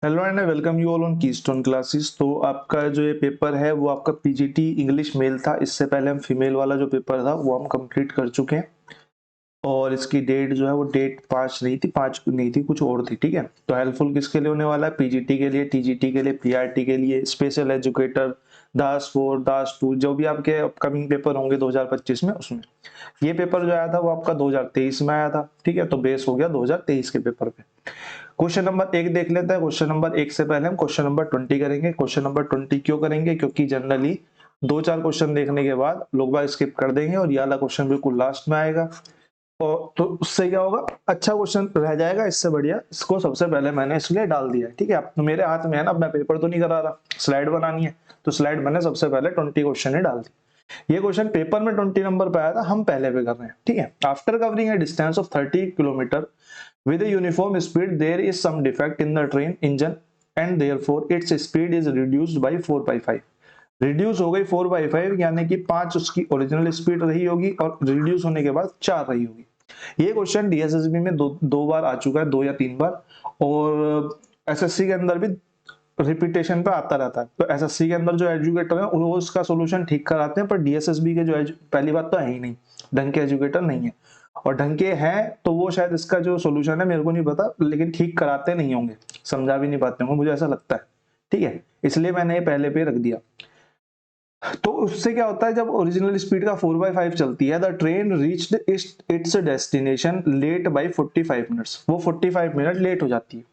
Hello and welcome you all on keystone classes. तो आपका जो ये पेपर है वो आपका पीजीटी इंग्लिश मेल था। इससे पहले हम फीमेल वाला जो पेपर था वो हम कंप्लीट कर चुके हैं और इसकी डेट जो है वो डेट 5 नहीं थी, 5 नहीं थी, कुछ और थी। ठीक है, तो हेल्पफुल किसके लिए होने वाला है? पीजीटी के लिए, टीजीटी के लिए, पीआरटी के लिए, स्पेशल एजुकेटर, दास 4, दास 2, जो भी आपके अपकमिंग पेपर होंगे 2025 में, उसमें ये पेपर जो आया था वो आपका 2023 में आया था। ठीक है, तो बेस हो गया 2023 के पेपर पे। क्वेश्चन नंबर 1 देख लेते हैं। क्वेश्चन नंबर 1 से पहले हम क्वेश्चन नंबर 20 करेंगे। क्वेश्चन नंबर 20 क्यों करेंगे? क्योंकि जनरली 2-4 क्वेश्चन देखने के बाद लोग बाग स्किप कर देंगे और ये वाला क्वेश्चन बिल्कुल लास्ट में आएगा। और तो उससे क्या होगा, अच्छा क्वेश्चन रह जाएगा। इससे बढ़िया इसको सबसे पहले मैंने इसलिए डाल दिया है। ठीक है, अब तो मेरे हाथ में है ना, अब मैं पेपर तो नहीं करा रहा, स्लाइड बनानी है, तो स्लाइड मैंने सबसे पहले 20 क्वेश्चन ही डाल दी। ये क्वेश्चन पेपर में 20 नंबर पे आया था, हम पहले पे कर रहे हैं। ठीक है, after covering A distance of 30 kilometre with a uniform speed there is some defect in the train engine and therefore its speed is reduced by 4/5। Reduce हो गई 4/5, यानी कि 5 उसकी ओरिजिनल स्पीड रही होगी और रिड्यूस होने के बाद 4 रही होगी। ये क्वेश्चन डीएसएसबी में दो बार आ चुका है, 2 या 3 बार, और एसएससी के अंदर भी रिपीटेशन पे आता रहता है। तो एसएससी के अंदर जो एजुकेटर है वो उसका सोल्यूशन ठीक कराते हैं, पर डीएसएसबी के जो पहली बात तो है ही नहीं, ढंग के एजुकेटर नहीं है, और ढंग के हैं तो वो शायद इसका जो सोल्यूशन है मेरे को नहीं पता, लेकिन ठीक कराते नहीं होंगे, समझा भी नहीं पाते होंगे, मुझे ऐसा लगता है। ठीक है, इसलिए मैंने ये पहले पे रख दिया। तो उससे क्या होता है, जब ओरिजिनल स्पीड का 4/5 चलती है, the train reached its destination late by 45 minutes, वो 45 मिनट लेट हो जाती है।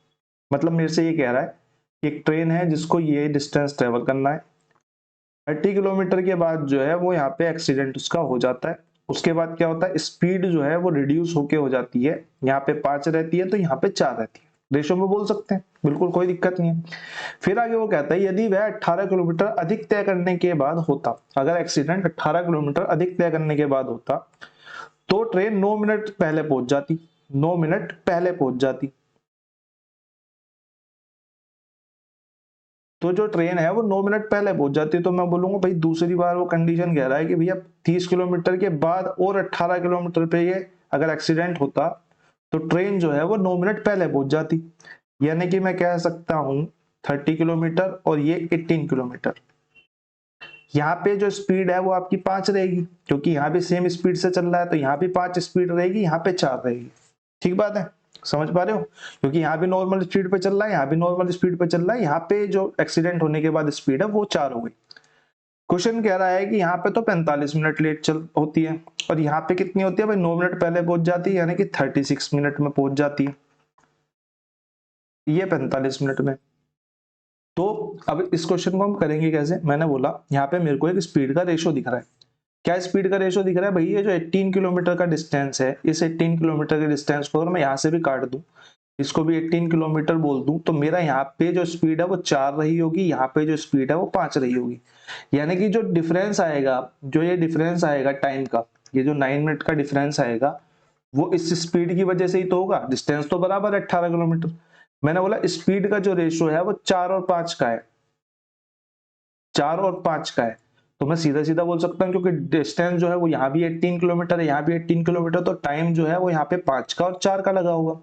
मतलब मेरे से ये कह रहा है कि एक ट्रेन है जिसको ये डिस्टेंस ट्रेवल करना है, 30 किलोमीटर के बाद जो है वो यहाँ पे एक्सीडेंट उसका हो जाता है। उसके बाद क्या होता है, स्पीड जो है वो रिड्यूस होके हो जाती है, यहाँ पे 5 रहती है तो यहाँ पे 4 रहती है। रेशो में बोल सकते हैं, बिल्कुल कोई दिक्कत नहीं है। फिर आगे वो कहता है यदि वह 18 किलोमीटर अधिक तय करने के बाद होता, अगर एक्सीडेंट 18 किलोमीटर अधिक तय करने के बाद होता तो ट्रेन 9 मिनट पहले पहुंच जाती, 9 मिनट पहले पहुंच जाती। तो जो ट्रेन है वो 9 मिनट पहले पहुंच जाती है। तो मैं बोलूंगा भाई दूसरी बार वो कंडीशन कह रहा है कि भैया 30 किलोमीटर के बाद और 18 किलोमीटर पे ये अगर एक्सीडेंट होता तो ट्रेन जो है वो 9 मिनट पहले पहुंच जाती। यानी कि मैं कह सकता हूं 30 किलोमीटर और ये 18 किलोमीटर, यहाँ पे जो स्पीड है वो आपकी 5 रहेगी, क्योंकि यहाँ भी सेम स्पीड से चल रहा है, तो यहाँ भी 5 स्पीड रहेगी, यहाँ पे 4 रहेगी। ठीक बात है, समझ पा रहे हो? क्योंकि यहाँ भी नॉर्मल स्पीड पे चल रहा है, यहाँ भी नॉर्मल स्पीड पे चल रहा है, यहाँ पे जो एक्सीडेंट होने के बाद स्पीड है वो 4 हो गई। क्वेश्चन कह रहा है कि यहाँ पे तो 45 मिनट लेट चल होती है, और यहाँ पे कितनी होती है भाई? 9 मिनट पहले पहुंच जाती है, यानी कि 36 मिनट में पहुंच जाती है, ये 45 मिनट में। तो अब इस क्वेश्चन को हम करेंगे कैसे? मैंने बोला यहाँ पे मेरे को एक स्पीड का रेशो दिख रहा है। क्या स्पीड का रेशो दिख रहा है भाई? ये जो 18 किलोमीटर का डिस्टेंस है, इस 18 किलोमीटर के डिस्टेंस को अगर मैं यहाँ से भी काट दूं, इसको भी 18 किलोमीटर बोल दूं, तो मेरा यहाँ पे जो स्पीड है वो 4 रही होगी, यहाँ पे जो स्पीड है वो 5 रही होगी। यानी कि जो डिफरेंस आएगा, जो ये डिफरेंस आएगा टाइम का, ये जो 9 मिनट का डिफरेंस आएगा, वो इस स्पीड की वजह से ही तो होगा। डिस्टेंस तो बराबर है 18 किलोमीटर। मैंने बोला स्पीड का जो रेशो है वो 4 और 5 का है, 4 और 5 का है। तो मैं सीधा सीधा बोल सकता हूँ, क्योंकि डिस्टेंस जो है वो यहाँ भी 18 किलोमीटर है, यहाँ भी 18 किलोमीटर, तो टाइम जो है वो यहाँ पे 5 का और 4 का लगा होगा।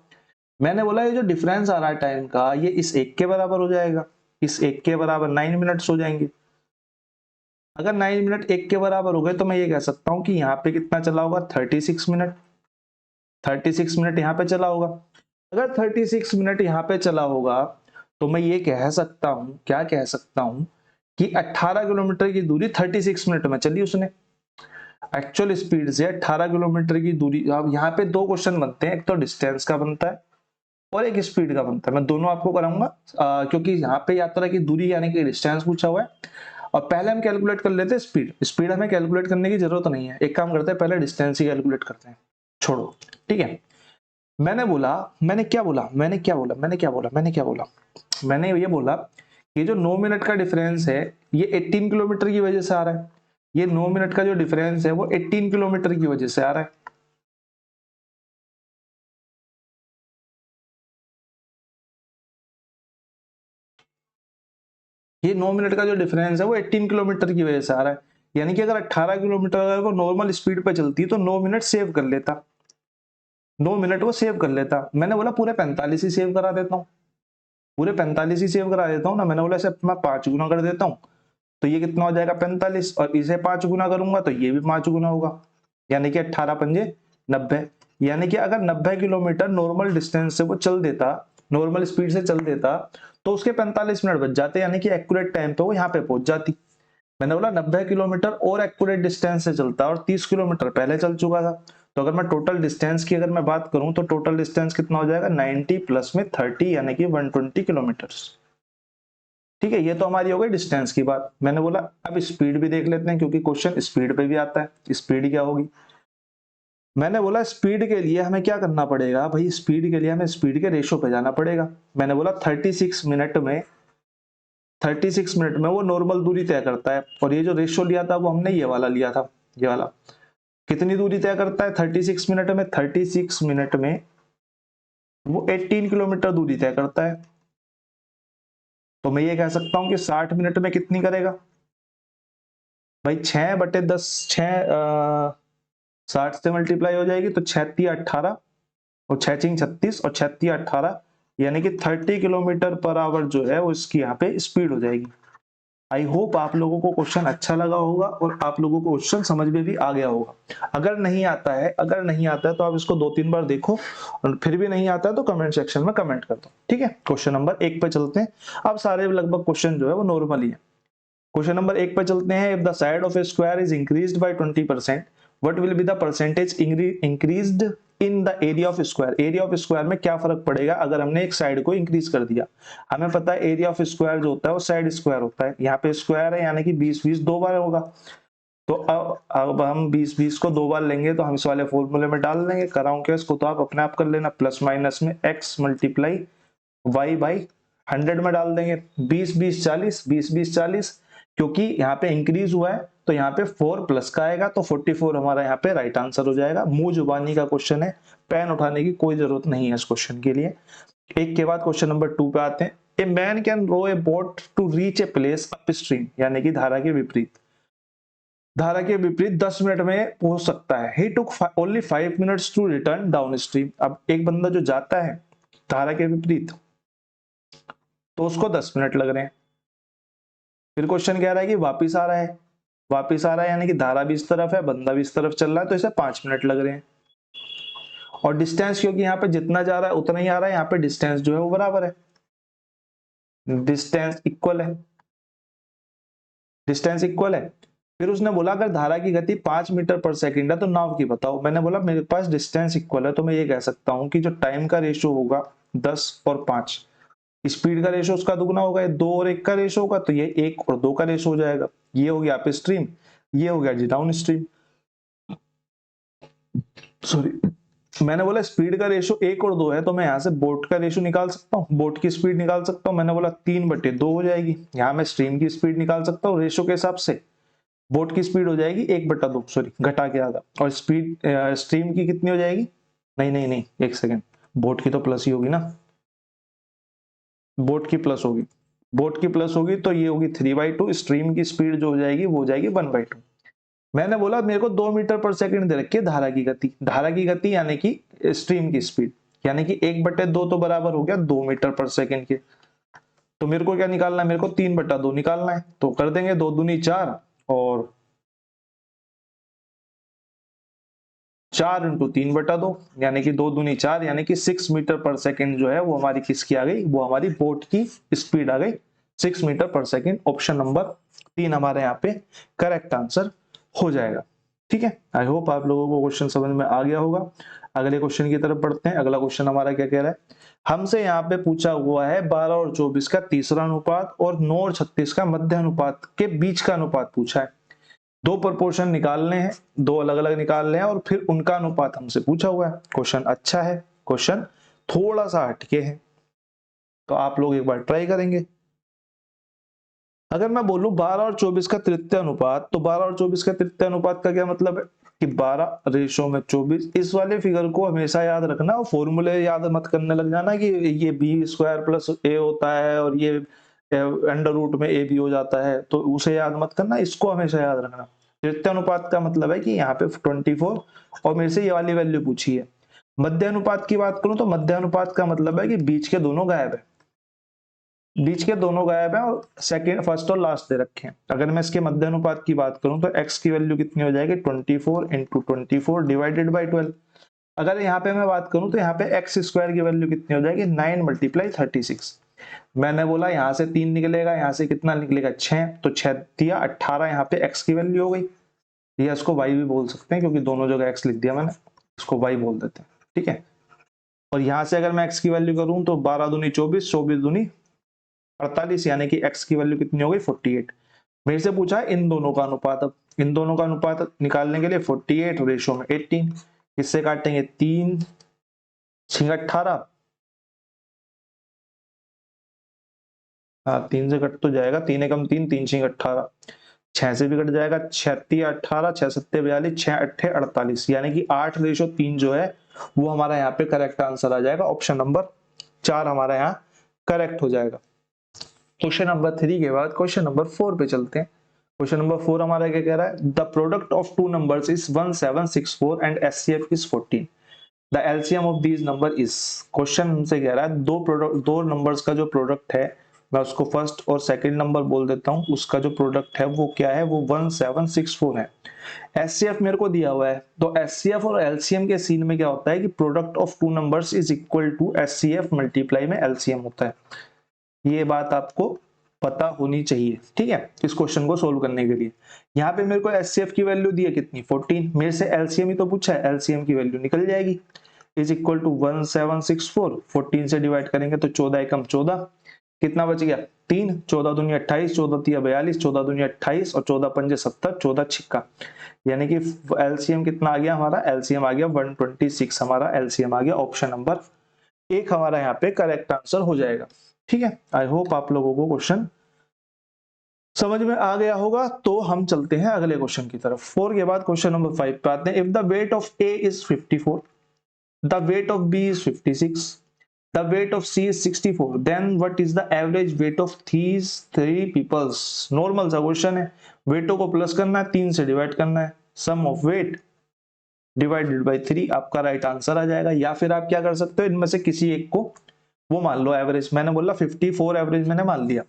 मैंने बोला ये जो डिफरेंस आ रहा है टाइम का, ये इस एक के बराबर हो जाएगा, इस एक के बराबर 9 मिनट्स हो जाएंगे। अगर 9 मिनट एक के बराबर हो गए तो मैं ये कह सकता हूँ कि यहाँ पे कितना चला होगा? 36 मिनट, 36 मिनट यहाँ पे चला होगा। अगर 36 मिनट यहाँ पे चला होगा तो मैं ये कह सकता हूँ, क्या कह सकता हूँ, कि 18 किलोमीटर की दूरी 36 मिनट में चली उसने। एक्चुअल स्पीड से 18 किलोमीटर की दूरी। अब यहाँ पे दो क्वेश्चन बनते हैं, एक तो डिस्टेंस का बनता है और एक स्पीड का बनता है। मैं दोनों आपको कराऊंगा, क्योंकि यहाँ पे यात्रा की दूरी यानी कि डिस्टेंस पूछा हुआ है, और पहले हम कैलकुलेट कर लेते हैं स्पीड। स्पीड हमें कैलकुलेट करने की जरूरत नहीं है, एक काम करते हैं पहले डिस्टेंस ही कैलकुलेट करते हैं, छोड़ो। ठीक है, मैंने बोला, मैंने क्या बोला, मैंने क्या बोला, मैंने क्या बोला, मैंने क्या बोला, मैंने ये बोला ये जो 9 मिनट का डिफरेंस है ये 18 किलोमीटर की वजह से आ रहा है। ये 9 मिनट का जो डिफरेंस है वो 18 किलोमीटर की वजह से आ रहा है। ये 9 मिनट का जो डिफरेंस है वो 18 किलोमीटर की वजह से आ रहा है। यानी कि अगर 18 किलोमीटर अगर वो नॉर्मल स्पीड पे चलती तो 9 मिनट सेव कर लेता, 9 मिनट वो सेव कर लेता। मैंने बोला पूरे 45 ही सेव करा देता हूँ। पूरे 45 ही सेव करा देता हूँ ना। मैंने बोला इसे मैं 5 गुना कर देता हूँ तो ये कितना हो जाएगा 45, और इसे 5 गुना करूंगा तो ये भी 5 गुना होगा, यानी कि 18 पंजे 90। यानी कि अगर 90 किलोमीटर नॉर्मल डिस्टेंस से वो चल देता, नॉर्मल स्पीड से चल देता, तो उसके 45 मिनट बच जाते, यानी कि एक्यूरेट टाइम पे वो यहाँ पे पहुंच जाती। मैंने बोला 90 किलोमीटर और एक्यूरेट डिस्टेंस से चलता और 30 किलोमीटर पहले चल चुका था। तो अगर मैं टोटल डिस्टेंस की अगर मैं बात करूं तो टोटल डिस्टेंस कितना हो जाएगा 90 प्लस में 30 यानी कि 120 किलोमीटर्स। ठीक है, ये तो हमारी हो गई डिस्टेंस की बात। मैंने बोला अब स्पीड भी देख लेते हैं क्योंकि क्वेश्चन स्पीड पे भी आता है। स्पीड क्या होगी, मैंने बोला स्पीड के लिए हमें क्या करना पड़ेगा भाई, स्पीड के लिए हमें स्पीड के रेशो पे जाना पड़ेगा। मैंने बोला 36 मिनट में वो नॉर्मल दूरी तय करता है, और ये जो रेशो लिया था वो हमने ये वाला लिया था, ये वाला। कितनी दूरी तय करता है 36 मिनट में, 36 मिनट में वो 18 किलोमीटर दूरी तय करता है। तो मैं ये कह सकता हूं कि 60 मिनट में कितनी करेगा भाई, 6/10, 60 से मल्टीप्लाई हो जाएगी तो 6×3 = 18, और 6×3 = 36, और 6×3 = 18, यानी कि 30 किलोमीटर पर आवर जो है वो इसकी यहाँ पे स्पीड हो जाएगी। आई होप आप लोगों को क्वेश्चन अच्छा लगा होगा और आप लोगों को क्वेश्चन समझ में भी आ गया होगा। अगर नहीं आता है तो आप इसको 2-3 बार देखो, और फिर भी नहीं आता है तो कमेंट सेक्शन में कमेंट कर दो। ठीक है, क्वेश्चन नंबर 1 पे चलते हैं। अब सारे लगभग क्वेश्चन जो है वो नॉर्मल ही है। क्वेश्चन नंबर 1 पे चलते हैं। If the side of A square is increased by 20%, what will be the percentage increased in the area of square. Area of square में क्या फर्क पड़ेगा अगर हमने एक साइड को इंक्रीज कर दिया। हमें पता है एरिया ऑफ स्क्वायर जो होता है वो साइड स्क्वायर होता है। यहाँ पे स्क्वायर है यानी कि 20-20 दो बार होगा। तो अब हम 20-20 को दो बार लेंगे तो हम इस वाले फॉर्मूले में डाल देंगे। कराऊं क्या इसको, तो आप अपने आप कर लेना, प्लस माइनस में x मल्टीप्लाई y बाई 100 में डाल देंगे। 20-20 40, 20-20 40, क्योंकि यहाँ पे इंक्रीज हुआ है तो यहाँ पे 4 प्लस का आएगा, तो 44 हमारा यहाँ पे राइट आंसर हो जाएगा। मुंह जुबानी का क्वेश्चन है, पेन उठाने की कोई जरूरत नहीं है इस क्वेश्चन के लिए। एक के बाद क्वेश्चन नंबर 2 पे आते हैं। A man can row a boat to reach a place upstream, यानी कि धारा के विपरीत। धारा के विपरीत 10 मिनट में पहुंच सकता है। He took only 5 minutes to return downstream. अब एक बंदा जो जाता है धारा के विपरीत तो उसको 10 मिनट लग रहे हैं। फिर क्वेश्चन कह रहा है कि वापिस आ रहा है, वापिस आ रहा है यानी कि धारा भी इस तरफ है, बंदा भी इस तरफ चल रहा है, तो इसे 5 मिनट लग रहे हैं। और डिस्टेंस क्योंकि यहाँ पे जितना जा रहा है उतना ही आ रहा है, यहाँ पे डिस्टेंस जो है वो बराबर है, डिस्टेंस इक्वल है, डिस्टेंस इक्वल है। फिर उसने बोला अगर धारा की गति 5 मीटर पर सेकंड है तो नाव की बताओ। मैंने बोला मेरे पास डिस्टेंस इक्वल है तो मैं ये कह सकता हूँ कि जो टाइम का रेशियो होगा 10 और 5, स्पीड का रेशियो उसका दुगना होगा, 2 और 1 का रेशियो होगा तो ये 1 और 2 का रेशियो हो जाएगा। ये हो गया अप स्ट्रीम, ये हो गया जी डाउन स्ट्रीम। सॉरी, मैंने बोला स्पीड का रेशियो 1 और 2 है तो मैं यहाँ से बोट का रेशियो निकाल सकता हूँ, बोट की स्पीड निकाल सकता हूँ। मैंने बोला 3/2 हो जाएगी। यहाँ मैं स्ट्रीम की स्पीड निकाल सकता हूँ रेशियो के हिसाब से। बोट की स्पीड हो जाएगी 1/2, सॉरी घटा के आधा, और स्पीड स्ट्रीम की कितनी हो जाएगी, नहीं नहीं नहीं एक सेकेंड, बोट की तो प्लस ही होगी ना, बोट की प्लस होगी, बोट की प्लस होगी तो ये होगी 3/2। स्ट्रीम की स्पीड जो हो जाएगी वो हो जाएगी 1/2। मैंने बोला मेरे को 2 मीटर पर सेकंड दे रखी है धारा की गति, धारा की गति यानी कि स्ट्रीम की स्पीड, यानी कि 1/2 तो बराबर हो गया 2 मीटर पर सेकंड के। तो मेरे को क्या निकालना है, मेरे को 3/2 निकालना है। तो कर देंगे 2 दूनी 4 और 4 × 3/2 यानी कि 2 दूनी 4 यानी कि 6 मीटर पर सेकंड जो है वो हमारी किसकी आ गई, वो हमारी बोट की स्पीड आ गई 6 मीटर पर सेकंड। ऑप्शन नंबर 3 हमारे यहाँ पे करेक्ट आंसर हो जाएगा। ठीक है, आई होप आप लोगों को क्वेश्चन समझ में आ गया होगा। अगले क्वेश्चन की तरफ बढ़ते हैं। अगला क्वेश्चन हमारा क्या कह रहा है, हमसे यहाँ पे पूछा हुआ है 12 और 24 का तीसरा अनुपात और 9 और 36 का मध्य अनुपात के बीच का अनुपात पूछा है। दो प्रोपोर्शन निकालने हैं, दो अलग अलग निकालने हैं और फिर उनका अनुपात हमसे पूछा हुआ है। क्वेश्चन अच्छा है, क्वेश्चन थोड़ा सा हटके है, तो आप लोग एक बार ट्राई करेंगे। अगर मैं बोलूं 12 और 24 का तृतीय अनुपात, तो 12 और 24 का तृतीय अनुपात का क्या मतलब है कि 12:24। इस वाले फिगर को हमेशा याद रखना और फॉर्मूले याद मत करने लग जाना कि ये b² + a होता है और ये अंडर रूट में a भी हो जाता है, तो उसे याद मत करना, इसको हमेशा याद रखना। तृतीय अनुपात का मतलब है कि यहाँ पे 24 और मेरे से ये वाली वैल्यू पूछी है। मध्य अनुपात की बात करूं तो मध्य अनुपात का मतलब है कि बीच के दोनों गायब है। बीच के दोनों गायब हैं और सेकंड फर्स्ट और लास्ट दे रखे हैं। अगर मैं इसके मध्य अनुपात की बात करूं तो x की वैल्यू कितनी हो जाएगी 24 इंटू 24 डिवाइडेड बाई 12। अगर यहाँ पे मैं बात करूं तो यहाँ पे एक्स स्क्वायर की वैल्यू कितनी हो जाएगी 9 मल्टीप्लाई 36। मैंने बोला यहाँ से 3 निकलेगा, यहाँ से कितना निकलेगा 6, तो 6 दिया 18, यहाँ पे x की वैल्यू हो गई। या इसको y भी बोल सकते हैं क्योंकि दोनों जगह x लिख दिया मैंने, इसको y बोल देते हैं, ठीक है। और यहाँ से अगर मैं x की वैल्यू करूं तो 12 दूनी 24, 24 दूनी 48, यानी कि x की वैल्यू कितनी हो गई 48। मेरे से पूछा है इन दोनों का अनुपात। अब इन दोनों का अनुपात निकालने के लिए 48 रेशो में 18, किससे काटेंगे 3 6 18, हाँ 3 से कट तो जाएगा, 3 एकम 3, 3 6 18, 6 से भी कट जाएगा, 6 3 18, 6 7 42, 6 8 48, यानी कि 8 रेशो 3 जो है वो हमारा यहाँ पे करेक्ट आंसर आ जाएगा। ऑप्शन नंबर 4 हमारा यहाँ करेक्ट हो जाएगा। क्वेश्चन नंबर 3 के बाद क्वेश्चन नंबर 4 पे चलते हैं। क्वेश्चन नंबर 4 हमारा क्या कह रहा है, the product of two numbers is 1764 and HCF is 14, the LCM of these number is. Question हमसे कह रहा है दो नंबर्स का जो प्रोडक्ट है, मैं उसको फर्स्ट और सेकंड नंबर बोल देता हूं, उसका जो प्रोडक्ट है वो क्या है, वो 1764 है। एचसीएफ मेरे को दिया हुआ है, तो एचसीएफ और एलसीएम के सीन में क्या होता है कि product of two numbers is equal to HCF multiply में एलसीएम होता है। ये बात आपको पता होनी चाहिए, ठीक है, इस क्वेश्चन को सोल्व करने के लिए। यहाँ पे मेरे को एचसीएफ की वैल्यू दी है कितनी 14, मेरे से एलसीएम ही तो पूछा है, एलसीएम की वैल्यू निकल जाएगी, इज इक्वल टू 1764, 14 से डिवाइड करेंगे तो 14 एकम 14, कितना बच गया 3, 14 दूनी 28, 14 तिया 42, 14 दूनी 28 और 14 पंजे 70, 14 छिक्का, यानी कि एलसीएम कितना आ गया हमारा, एलसीएम आ गया 126, हमारा एलसीएम आ गया। ऑप्शन नंबर 1 हमारा यहाँ पे करेक्ट आंसर हो जाएगा, ठीक है। आई होप आप लोगों को क्वेश्चन समझ में आ गया होगा। तो हम चलते हैं अगले क्वेश्चन की तरफ। 4 के बाद क्वेश्चन नंबर 5 पे आते हैं। If the weight of A is 54, the weight of B is 56, the weight of C is 64, then what is the average weight of these 3 peoples. Normal सा क्वेश्चन है, वेटों को प्लस करना है, 3 से डिवाइड करना है, सम ऑफ वेट डिवाइडेड बाय 3 आपका राइट आंसर आ जाएगा। या फिर आप क्या कर सकते हो, इनमें से किसी एक को वो मान लो एवरेज, मैंने बोला 54 एवरेज मैंने मान लिया।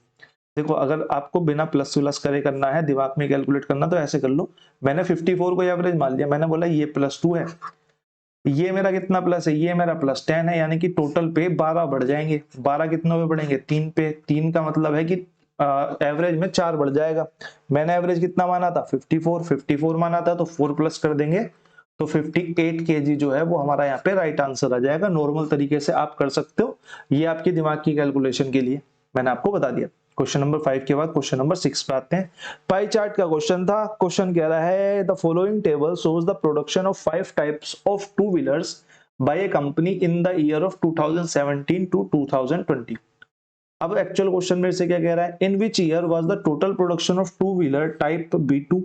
देखो अगर आपको बिना प्लस प्लस करे करना है, दिमाग में कैलकुलेट करना, तो ऐसे कर लो, मैंने 54 को एवरेज मान लिया, मैंने बोला ये +2 है, ये मेरा कितना प्लस है, ये मेरा +10 है, यानी कि टोटल पे 12 बढ़ जाएंगे। 12 कितनों पे बढ़ेंगे 3 पे, 3 का मतलब है कि एवरेज में 4 बढ़ जाएगा। मैंने एवरेज कितना माना था 54 माना था, तो 4 प्लस कर देंगे तो 58 kg जो है वो हमारा यहाँ पे राइट आंसर आ जाएगा। नॉर्मल तरीके से आप कर सकते हो, ये आपकी दिमाग की कैलकुलेशन के लिए मैंने आपको बता दिया। क्वेश्चन नंबर 5 के बाद क्वेश्चन नंबर 6 पे आते हैं। पाई चार्ट का क्वेश्चन था। क्वेश्चन कह रहा है the following table shows the production of 5 types of two wheelers by a company in the year of 2017 to 2020। अब एक्चुअल क्वेश्चन मेरे से क्या कह रहा है, in which year was the total production of two wheeler type B2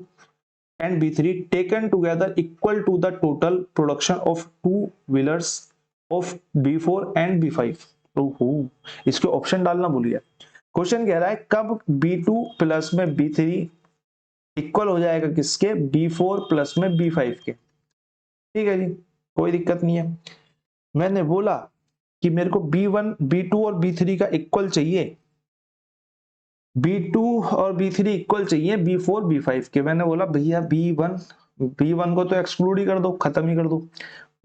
and B3 taken together equal to the total production of two wheelers of B4 and B5। ओहो, इसके option डालना भूल गया। क्वेश्चन कह रहा है कब B2 प्लस में B3 इक्वल हो जाएगा किसके, B4 प्लस में B5 के। ठीक है जी, कोई दिक्कत नहीं है। मैंने बोला कि मेरे को B1 B2 और B3 का इक्वल चाहिए, B2 और B3 इक्वल चाहिए B4 B5 के। मैंने बोला भैया B1 को तो एक्सक्लूड ही कर दो, खत्म ही कर दो।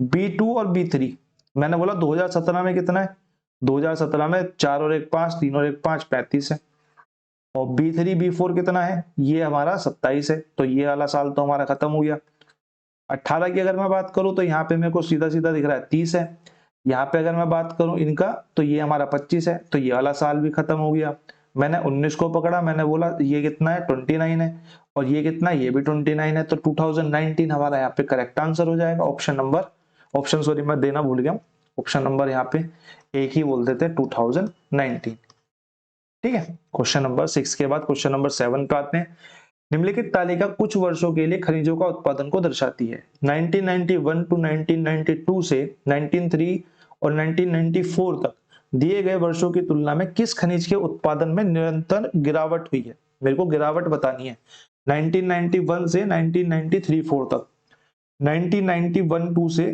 B2 और B3 मैंने बोला 2017 में कितना है, 2017 में 4 और 1 5, 3 और 1 5, 35 है। और B3 B4 कितना है, ये हमारा 27 है, तो ये वाला साल तो हमारा खत्म हो गया। 18 की अगर मैं बात करूं तो यहाँ पे मेरे को सीधा सीधा दिख रहा है 30 है। यहाँ पे अगर मैं बात करूं इनका तो ये हमारा 25 है, तो ये वाला साल भी खत्म हो गया। मैंने 19 को पकड़ा, मैंने बोला ये कितना है 29 है, और ये कितना है, ये भी 29 है, तो 2019 हमारा यहाँ पे करेक्ट आंसर हो जाएगा। ऑप्शन सॉरी मैं देना भूल गया, ऑप्शन नंबर यहाँ पे एक ही बोल देते 2019। ठीक है। क्वेश्चन नंबर 6 के बाद क्वेश्चन नंबर 7 पे आते हैं। निम्नलिखित तालिका कुछ वर्षों के लिए खनिजों का उत्पादन को दर्शाती है। 1991 टू 1992 से 1903 और 1994 तक दिए गए वर्षों की तुलना में किस खनिज के उत्पादन में निरंतर गिरावट हुई है। मेरे को गिरावट बतानी है। 1991 से 1993-4 तक, 1991 से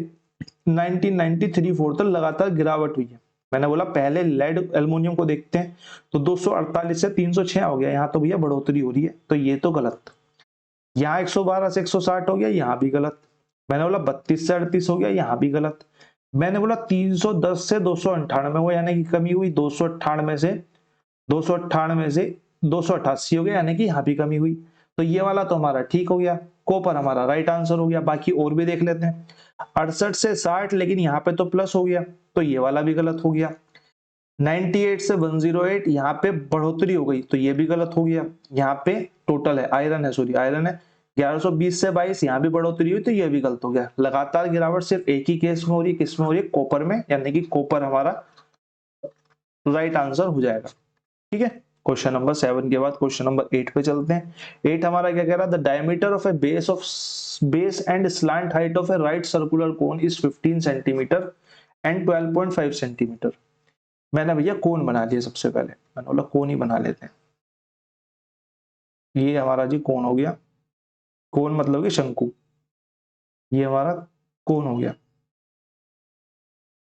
1993-4 तक लगातार गिरावट हुई है। मैंने बोला पहले लेड एल्युमिनियम को देखते हैं, तो 248 से 306 हो गया, यहाँ तो भैया बढ़ोतरी हो रही है, तो ये तो गलत। यहाँ 112 से 160 हो गया, यहाँ भी गलत। मैंने बोला 32 से 38 हो गया, यहाँ भी गलत। मैंने बोला 310 से 298 हुआ, यानी कि कमी हुई। 298 से 288 हो गया, यानी कि यहाँ भी कमी हुई। तो ये वाला तो हमारा ठीक हो गया, कॉपर हमारा राइट आंसर हो गया। बाकी और भी देख लेते हैं। 68 से 60, लेकिन यहाँ पे तो प्लस हो गया, तो ये वाला भी गलत हो गया। 98 से 108, यहाँ पे बढ़ोतरी हो गई, तो ये भी गलत हो गया। यहाँ पे टोटल है आयरन है, सॉरी आयरन है। 1120 से 22, यहाँ भी बढ़ोतरी हुई, तो ये भी गलत हो गया। लगातार गिरावट सिर्फ एक ही केस में हो रही है, किस में हो रही है? कॉपर में, यानी कि कॉपर हमारा राइट आंसर हो जाएगा। ठीक है, क्वेश्चन नंबर 7 के बाद क्वेश्चन नंबर 8 पे चलते हैं। 8 हमारा क्या कह रहा है? The diameter of A base and slant height of A right circular cone is 15 centimetre and 12.5 centimetre. मैंने भैया कोन बना लिया सबसे पहले, मैंने बोला कोन ही बना लेते हैं। ये हमारा जी कोन हो गया, कोन मतलब कि शंकु, ये हमारा कोन हो गया।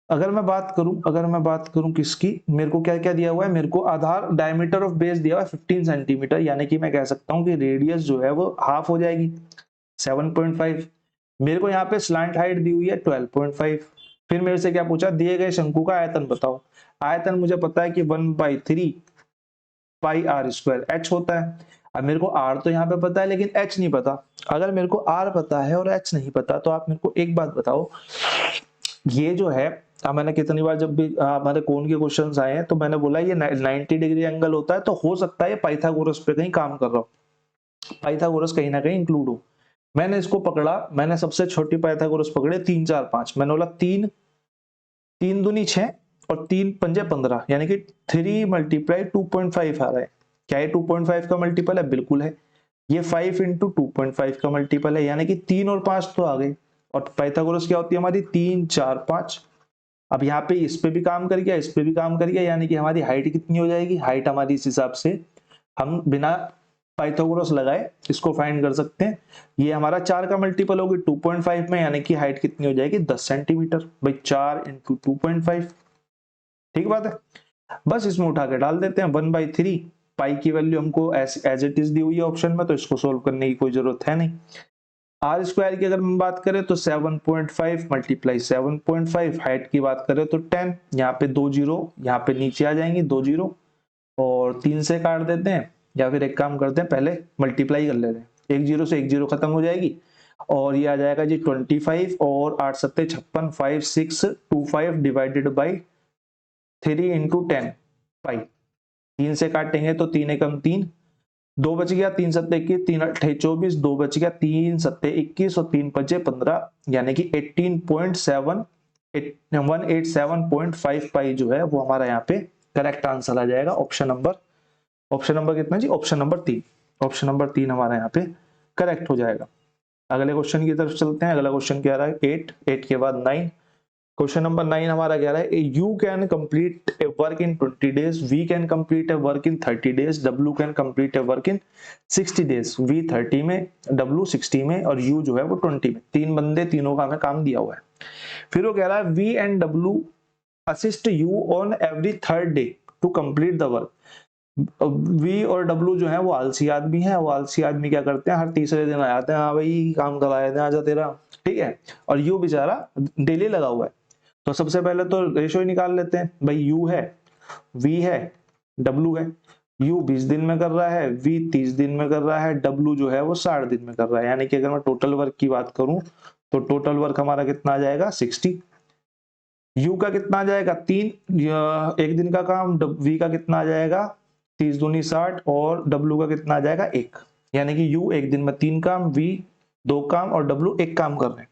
अगर मैं बात करूं किसकी, मेरे को क्या क्या दिया हुआ है? मेरे को आधार डायमीटर ऑफ बेस दिया हुआ है 15 सेंटीमीटर, यानी कि मैं कह सकता हूं कि रेडियस जो है वो हाफ हो जाएगी 7.5। मेरे को यहाँ पे स्लांट हाइट दी हुई है 12.5। फिर मेरे से क्या पूछा? दिए गए शंकु का आयतन बताओ। आयतन मुझे पता है कि 1/3 पाई आर स्क्वायर एच होता है। अब मेरे को आर तो यहाँ पे पता है, लेकिन एच नहीं पता। अगर मेरे को आर पता है और एच नहीं पता, तो आप मेरे को एक बात बताओ, ये जो है, मैंने कितनी बार जब भी हमारे कोण के क्वेश्चंस आए हैं, तो मैंने बोला ये 90 डिग्री एंगल होता है, तो हो सकता है पाइथागोरस पे कहीं काम कर रहा हो, पाइथागोरस कहीं ना कहीं इंक्लूड हो। मैंने इसको पकड़ा, मैंने सबसे छोटी पाइथागोरस पकड़े 3 4 5। मैंने बोला 3 3 दूनी 6 और 3 पंजे 15, यानी कि 3 मल्टीप्लाई 2.5 आ रहा है। क्या ये 2.5 का मल्टीपल है? बिल्कुल है। ये 5 इंटू 2.5 का मल्टीपल है, यानी कि 3 और 5 तो आ गए। और पाइथागोरस क्या होती है हमारी? 3 4 5। अब यहाँ पे इस पे भी काम कर गया, इस पे भी काम कर गया, यानी कि हमारी हाइट कितनी हो जाएगी? हाइट हमारी इस हिसाब से हम बिना पाइथागोरस लगाए इसको फाइंड कर सकते हैं। ये हमारा 4 का मल्टीपल होगी 2.5 में, यानी कि हाइट कितनी हो जाएगी? 10 सेंटीमीटर। भाई 4 इंटू 2.5, ठीक बात है। बस इसमें उठा के डाल देते हैं 1/3। पाई की वैल्यू हमको एज इट इज दी हुई है ऑप्शन में, तो इसको सोल्व करने की कोई जरूरत है नहीं। आर स्क्वायर की अगर हम बात करें तो 7.5 मल्टीप्लाई 7.5, हाइट की बात करें तो 10। यहाँ पे 2 जीरो यहाँ पे नीचे आ जाएंगी, 2 जीरो, और 3 से काट देते हैं, या फिर एक काम करते हैं पहले मल्टीप्लाई कर लेते हैं। 1 जीरो से 1 जीरो खत्म हो जाएगी, और ये आ जाएगा जी 25, और 8 सत्ते 56, 5 6 2 5 डिवाइडेड बाई 3 इंटू 10 पाई। 3 से काटेंगे तो 3 एकम 3, 2 बच गया, 3 सत्ते 21, 3 अट्ठे 24, 2 बच गया, 3 सत्ते 21 और 3 पचे 15, यानी कि 18.7 187.5 पाई जो है वो हमारा यहाँ पे करेक्ट आंसर आ जाएगा। ऑप्शन नंबर कितना जी? Option number 3। ऑप्शन नंबर 3 हमारा यहाँ पे करेक्ट हो जाएगा। अगले क्वेश्चन की तरफ चलते हैं। अगला क्वेश्चन क्या रहा है? 8 के बाद 9। क्वेश्चन नंबर 9 हमारा क्या रहा है? U can complete a work in 20 days, V can complete a work in 30 days, W can complete a work in 60 days. V 30 में, डब्ल्यू 60 में, और यू जो है वो 20 में। 3 बंदे, तीनों का हमें काम दिया हुआ है। फिर वो कह रहा है V and W assist U on every third day to complete the work. V और डब्ल्यू जो है वो आलसी आदमी है। वो आलसी आदमी क्या करते हैं? हर तीसरे दिन आ जाते हैं, हाँ भाई काम कराए थे, आजा तेरा, ठीक है। और यू बेचारा डेली लगा हुआ है। तो सबसे पहले तो रेशो ही निकाल लेते हैं। भाई यू है, वी है, डब्ल्यू है। यू 20 दिन में कर रहा है, वी 30 दिन में कर रहा है, डब्ल्यू जो है वो 60 दिन में कर रहा है। यानी कि अगर मैं टोटल वर्क की बात करूं तो टोटल वर्क हमारा कितना आ जाएगा? 60। यू का कितना आ जाएगा? 3 एक दिन का काम। वी का कितना आ जाएगा? 30 दूनी 60, और डब्ल्यू का कितना आ जाएगा? 1। यानी कि यू एक दिन में 3 काम, वी 2 काम, और डब्ल्यू 1 काम कर रहे हैं।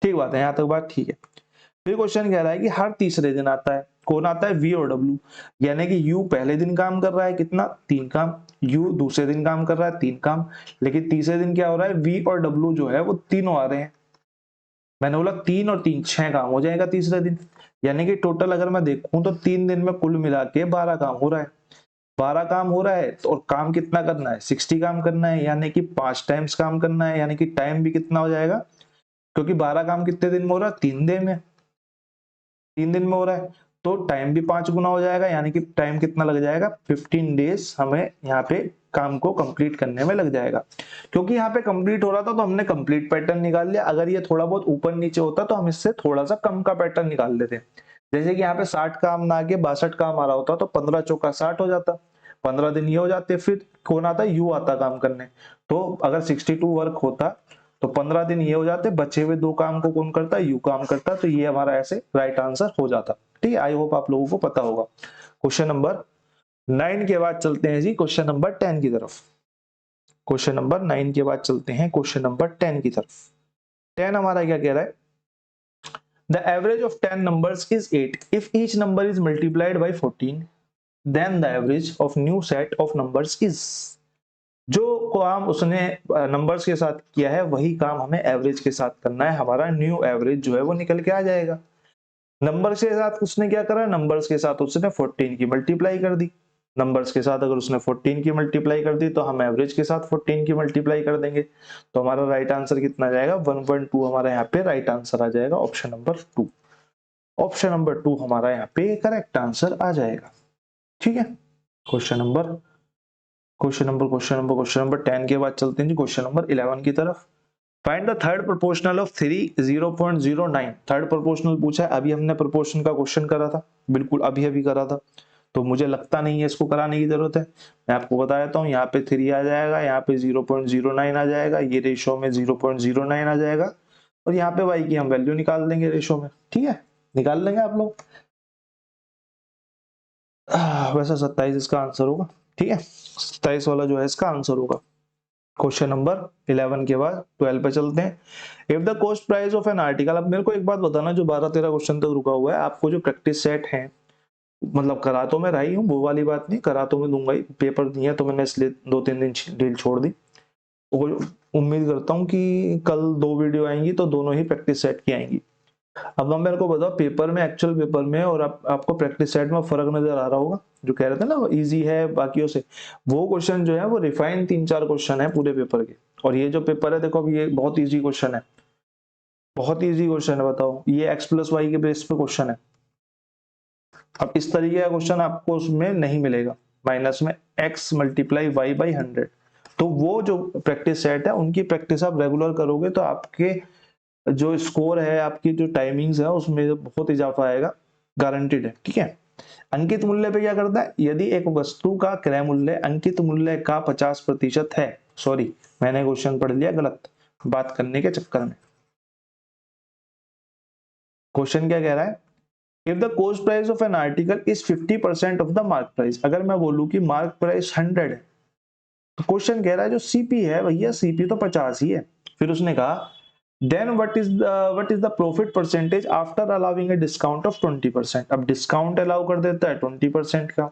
ठीक बात है, यहां तक बात ठीक है। फिर क्वेश्चन कह रहा है कि हर तीसरे दिन आता है। कौन आता है? वी और डब्ल्यू। यानी कि यू पहले दिन काम कर रहा है, कितना? 3 काम। यू दूसरे दिन काम कर रहा है, 3 काम। लेकिन तीसरे दिन क्या हो रहा है? वी और डब्ल्यू जो है वो तीनों आ रहे हैं। मैंने बोला 3 और 3 6 काम हो जाएगा तीसरे दिन। यानी कि टोटल अगर मैं देखूं तो 3 दिन में कुल मिला के 12 काम हो रहा है। 12 काम हो रहा है, तो और काम कितना करना है? 60 काम करना है, यानी कि 5 टाइम्स काम करना है। यानी कि टाइम भी कितना हो जाएगा? क्योंकि 12 काम कितने दिन में हो रहा है? 3 दिन में, 3 दिन में हो रहा है। तो टाइम भी 5 गुना हो जाएगा, यानी कि टाइम कितना लग जाएगा, 15 डेज हमें यहाँ पे काम को कंप्लीट करने में लग जाएगा। क्योंकि यहाँ पे कंप्लीट हो रहा था तो हमने कंप्लीट पैटर्न निकाल लिया। अगर ये थोड़ा बहुत ऊपर नीचे होता तो हम इससे थोड़ा सा कम का पैटर्न निकाल लेते। जैसे कि यहाँ पे 60 काम ना आके 62 काम आ रहा होता तो 15 चौका 60 हो जाता, 15 दिन ये हो जाते। फिर कौन आता, यू आता काम करने। तो अगर 62 वर्क होता तो 15 दिन ये हो जाते, बचे हुए 2 काम को कौन करता, यू काम करता। तो ये हमारा ऐसे राइट आंसर हो जाता। ठीक है, आई होप आप लोगों को पता होगा। क्वेश्चन नंबर 9 के बाद चलते हैं जी क्वेश्चन नंबर 10 की तरफ। क्वेश्चन नंबर 9 के बाद चलते हैं क्वेश्चन नंबर 10 की तरफ। 10 हमारा क्या कह रहा है, the average of 10 numbers is 8 if each number is multiplied by 14 then the average of new set of numbers is. जो काम उसने नंबर्स के साथ किया है वही काम हमें एवरेज के साथ करना है। हमारा न्यू एवरेज जो है वो निकल के आ जाएगा। नंबर्स के साथ उसने क्या करा, नंबर्स के साथ उसने 14 की मल्टीप्लाई कर दी। नंबर्स के साथ अगर उसने 14 की मल्टीप्लाई कर दी तो हम एवरेज के साथ 14 की मल्टीप्लाई कर देंगे। तो हमारा राइट आंसर कितना जाएगा, 1.2 हमारा यहाँ पे राइट आंसर आ जाएगा, ऑप्शन नंबर 2। ऑप्शन नंबर 2 हमारा यहाँ पे करेक्ट आंसर आ जाएगा। ठीक है, क्वेश्चन नंबर 10 के बाद चलते हैं जी क्वेश्चन नंबर 11 की तरफ। Find the third proportional of 3 0.09। Third proportional पूछा है, अभी हमने प्रोपोर्शन का क्वेश्चन करा था, बिल्कुल अभी करा था। तो मुझे लगता नहीं है इसको कराने की जरूरत है। मैं आपको बता देता हूँ, यहाँ पे 3 आ जाएगा, यहाँ पे 0.09 आ जाएगा, ये रेशो में 0.09 आ जाएगा, और यहाँ पे y की हम वैल्यू निकाल देंगे रेशो में। ठीक है, निकाल लेंगे आप लोग। वैसे 27 इसका आंसर होगा। ठीक है, 27 वाला जो है इसका आंसर होगा। क्वेश्चन नंबर 11 के बाद 12 पे चलते हैं। If the cost price of an article, अब मेरे को एक बात बताना, जो 12-13 क्वेश्चन तक रुका हुआ है, आपको जो प्रैक्टिस सेट है, मतलब करा तो मैं रही हूँ, वो वाली बात नहीं, करा तो मैं दूंगा ही, पेपर नहीं है तो मैंने इसलिए 2-3 दिन डील छोड़ दी। उम्मीद करता हूँ कि कल 2 वीडियो आएंगी तो दोनों ही प्रैक्टिस सेट की आएंगी। अब हम मेरे को बताओ, पेपर में, एक्चुअल पेपर में और आपको प्रैक्टिस सेट में फर्क नजर आ रहा होगा। जो कह रहे थे ना वो इजी है बाकियों से, वो क्वेश्चन जो है वो रिफाइन 3-4 क्वेश्चन है पूरे पेपर के। और ये जो पेपर है देखो, अब ये बहुत इजी क्वेश्चन है, बहुत इजी क्वेश्चन है। बताओ, ये x+y के बेस पे क्वेश्चन है। अब इस तरीके का क्वेश्चन आपको उसमें नहीं मिलेगा, माइनस में x × y/100। तो वो जो प्रैक्टिस सेट है उनकी प्रैक्टिस आप रेगुलर करोगे तो आपके जो स्कोर है, आपकी जो टाइमिंग्स है, उसमें बहुत इजाफा आएगा, गारंटीड है। ठीक है, अंकित मूल्य पे क्या करता है, यदि एक वस्तु का क्रय मूल्य अंकित मूल्य का 50% है, सॉरी मैंने क्वेश्चन पढ़ लिया गलत बात करने के चक्कर में। क्वेश्चन क्या कह रहा है, if the cost price of an article is 50% of the mark price. अगर मैं बोलूं कि मार्क प्राइस 100 है, तो क्वेश्चन कह रहा है जो सीपी है भैया, सीपी तो 50 ही है। फिर उसने कहा then what is the profit percentage after allowing a discount of 20%। अब डिस्काउंट अलाउ कर देता है 20% का,